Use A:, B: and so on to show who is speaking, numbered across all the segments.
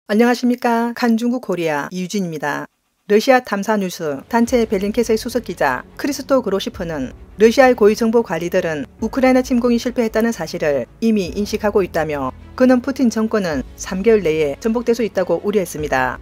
A: 안녕하십니까. 칸중국 코리아 이유진입니다. 러시아 탐사뉴스 단체 벨링캣의 수석기자 크리스토 그로시프는 러시아의 고위정보 관리들은 우크라이나 침공이 실패했다는 사실을 이미 인식하고 있다며 그는 푸틴 정권은 3개월 내에 전복될 수 있다고 우려했습니다.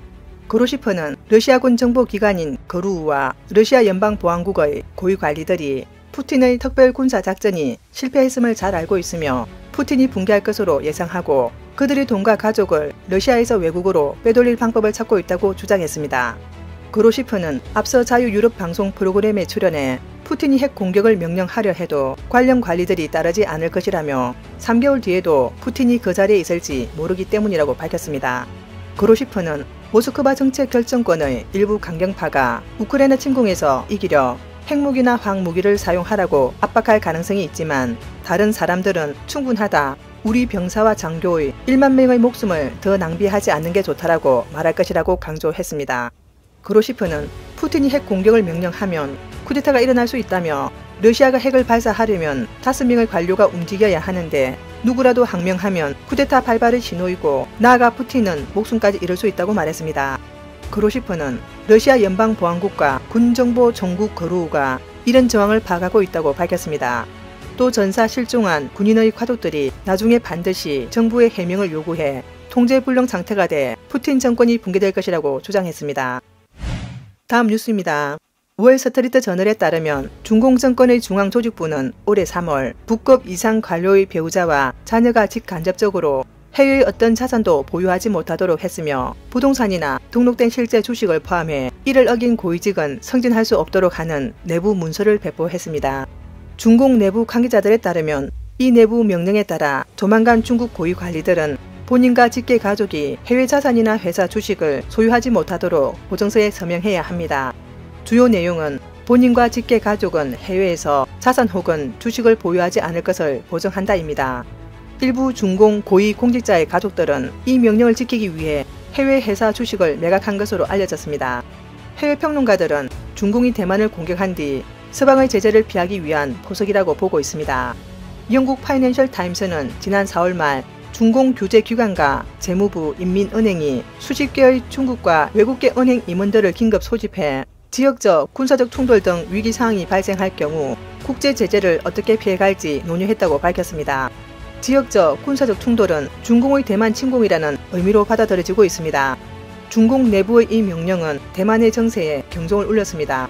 A: 그로시프는 러시아군 정보기관인 거루우와 러시아 연방보안국의 고위 관리들이 푸틴의 특별 군사작전이 실패했음을 잘 알고 있으며 푸틴이 붕괴할 것으로 예상하고 그들의 돈과 가족을 러시아에서 외국으로 빼돌릴 방법을 찾고 있다고 주장했습니다. 그로시프는 앞서 자유유럽 방송 프로그램에 출연해 푸틴이 핵 공격을 명령하려 해도 관련 관리들이 따르지 않을 것이라며 3개월 뒤에도 푸틴이 그 자리에 있을지 모르기 때문이라고 밝혔습니다. 그로시프는 모스크바 정책 결정권의 일부 강경파가 우크라이나 침공에서 이기려 핵무기나 화학무기를 사용하라고 압박할 가능성이 있지만 다른 사람들은 충분하다. 우리 병사와 장교의 1만 명의 목숨을 더 낭비하지 않는 게 좋다라고 말할 것이라고 강조했습니다. 그로시프는 푸틴이 핵 공격을 명령하면 쿠데타가 일어날 수 있다며 러시아가 핵을 발사하려면 5명의 관료가 움직여야 하는데 누구라도 항명하면 쿠데타 발발의 신호이고 나아가 푸틴은 목숨까지 잃을 수 있다고 말했습니다. 그로시프는 러시아 연방보안국과 군정보 총국 거루우가 이런 정황을 파악하고 있다고 밝혔습니다. 또 전사 실종한 군인의 가족들이 나중에 반드시 정부의 해명을 요구해 통제불능 상태가 돼 푸틴 정권이 붕괴될 것이라고 주장했습니다. 다음 뉴스입니다. 월스트리트 저널에 따르면 중공 정권의 중앙조직부는 올해 3월 북급 이상 관료의 배우자와 자녀가 직간접적으로 해외의 어떤 자산도 보유하지 못하도록 했으며 부동산이나 등록된 실제 주식을 포함해 이를 어긴 고위직은 승진할 수 없도록 하는 내부 문서를 배포했습니다. 중공 내부 관계자들에 따르면 이 내부 명령에 따라 조만간 중국 고위 관리들은 본인과 직계 가족이 해외 자산이나 회사 주식을 소유하지 못하도록 보증서에 서명해야 합니다. 주요 내용은 본인과 직계 가족은 해외에서 자산 혹은 주식을 보유하지 않을 것을 보증한다입니다. 일부 중공 고위 공직자의 가족들은 이 명령을 지키기 위해 해외 회사 주식을 매각한 것으로 알려졌습니다. 해외 평론가들은 중공이 대만을 공격한 뒤 서방의 제재를 피하기 위한 포석이라고 보고 있습니다. 영국 파이낸셜 타임스는 지난 4월 말 중공 규제기관과 재무부 인민은행이 수십 개의 중국과 외국계 은행 임원들을 긴급 소집해 지역적 군사적 충돌 등 위기 상황이 발생할 경우 국제 제재를 어떻게 피해갈지 논의했다고 밝혔습니다. 지역적 군사적 충돌은 중공의 대만 침공이라는 의미로 받아들여지고 있습니다. 중공 내부의 이 명령은 대만의 정세에 경종을 울렸습니다.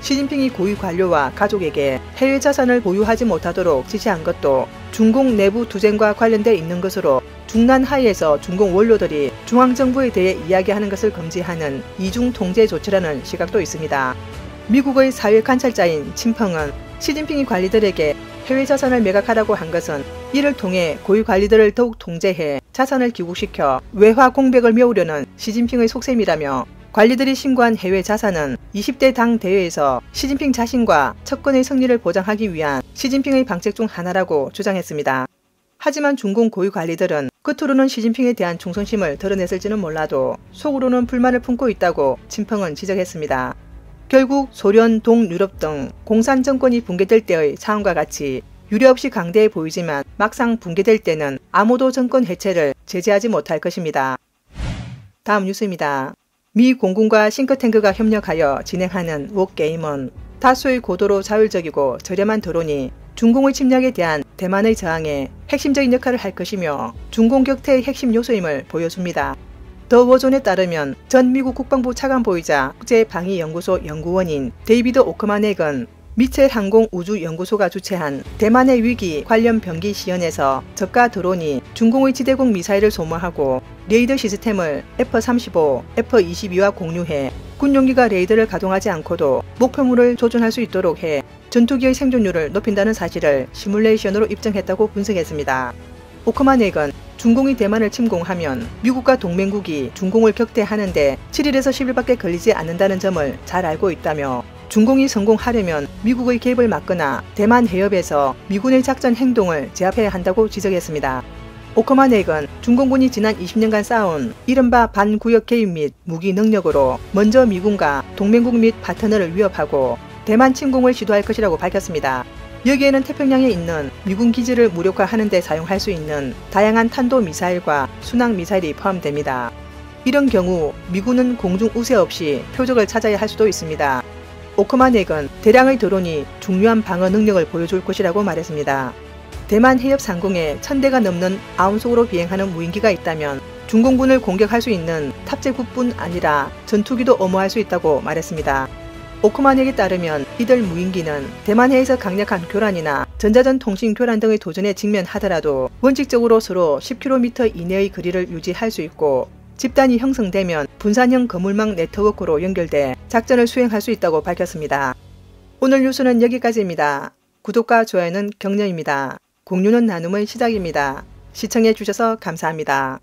A: 시진핑이 고위 관료와 가족에게 해외 자산을 보유하지 못하도록 지시한 것도 중공 내부 투쟁과 관련돼 있는 것으로 중난 하에서 중공 원료들이 중앙정부에 대해 이야기하는 것을 금지하는 이중 통제 조치라는 시각도 있습니다. 미국의 사회 관찰자인 친펑은 시진핑이 관리들에게 해외 자산을 매각하라고 한 것은 이를 통해 고위 관리들을 더욱 통제해 자산을 귀국시켜 외화 공백을 메우려는 시진핑의 속셈이라며 관리들이 신고한 해외 자산은 20대 당 대회에서 시진핑 자신과 척건의 승리를 보장하기 위한 시진핑의 방책 중 하나라고 주장했습니다. 하지만 중공 고위 관리들은 겉으로는 시진핑에 대한 충성심을 드러냈을지는 몰라도 속으로는 불만을 품고 있다고 친펑은 지적했습니다. 결국 소련, 동유럽 등 공산 정권이 붕괴될 때의 상황과 같이 유례없이 강대해 보이지만 막상 붕괴될 때는 아무도 정권 해체를 제재하지 못할 것입니다. 다음 뉴스입니다. 미 공군과 싱크탱크가 협력하여 진행하는 웍게임은 다수의 고도로 자율적이고 저렴한 드론이 중공의 침략에 대한 대만의 저항에 핵심적인 역할을 할 것이며 중공 격퇴의 핵심 요소임을 보여줍니다. 더 워존에 따르면 전 미국 국방부 차관보이자 국제방위연구소 연구원인 데이비드 오크마넥은 미첼 항공우주연구소가 주최한 대만의 위기 관련 병기 시연에서 저가 드론이 중공의 지대공 미사일을 소모하고 레이더 시스템을 F-35, F-22와 공유해 군용기가 레이더를 가동하지 않고도 목표물을 조준할 수 있도록 해 전투기의 생존율을 높인다는 사실을 시뮬레이션으로 입증했다고 분석했습니다. 오크마넥은 중공이 대만을 침공하면 미국과 동맹국이 중공을 격퇴하는데 7일에서 10일밖에 걸리지 않는다는 점을 잘 알고 있다며 중공이 성공하려면 미국의 개입을 막거나 대만 해협에서 미군의 작전 행동을 제압해야 한다고 지적했습니다. 오크마넥은 중공군이 지난 20년간 쌓아온 이른바 반구역 개입 및 무기 능력으로 먼저 미군과 동맹국 및 파트너를 위협하고 대만 침공을 시도할 것이라고 밝혔습니다. 여기에는 태평양에 있는 미군 기지를 무력화하는 데 사용할 수 있는 다양한 탄도미사일과 순항미사일이 포함됩니다. 이런 경우 미군은 공중 우세 없이 표적을 찾아야 할 수도 있습니다. 오크만 핵은 대량의 드론이 중요한 방어 능력을 보여줄 것이라고 말했습니다. 대만 해협 상공에 1000대가 넘는 아운속으로 비행하는 무인기가 있다면 중공군을 공격할 수 있는 탑재구뿐 아니라 전투기도 엄호할 수 있다고 말했습니다. 오크만 핵에 따르면 이들 무인기는 대만해에서 강력한 교란이나 전자전 통신 교란 등의 도전에 직면하더라도 원칙적으로 서로 10km 이내의 거리를 유지할 수 있고 집단이 형성되면 분산형 거물망 네트워크로 연결돼 작전을 수행할 수 있다고 밝혔습니다. 오늘 뉴스는 여기까지입니다. 구독과 좋아요는 격려입니다. 공유는 나눔의 시작입니다. 시청해 주셔서 감사합니다.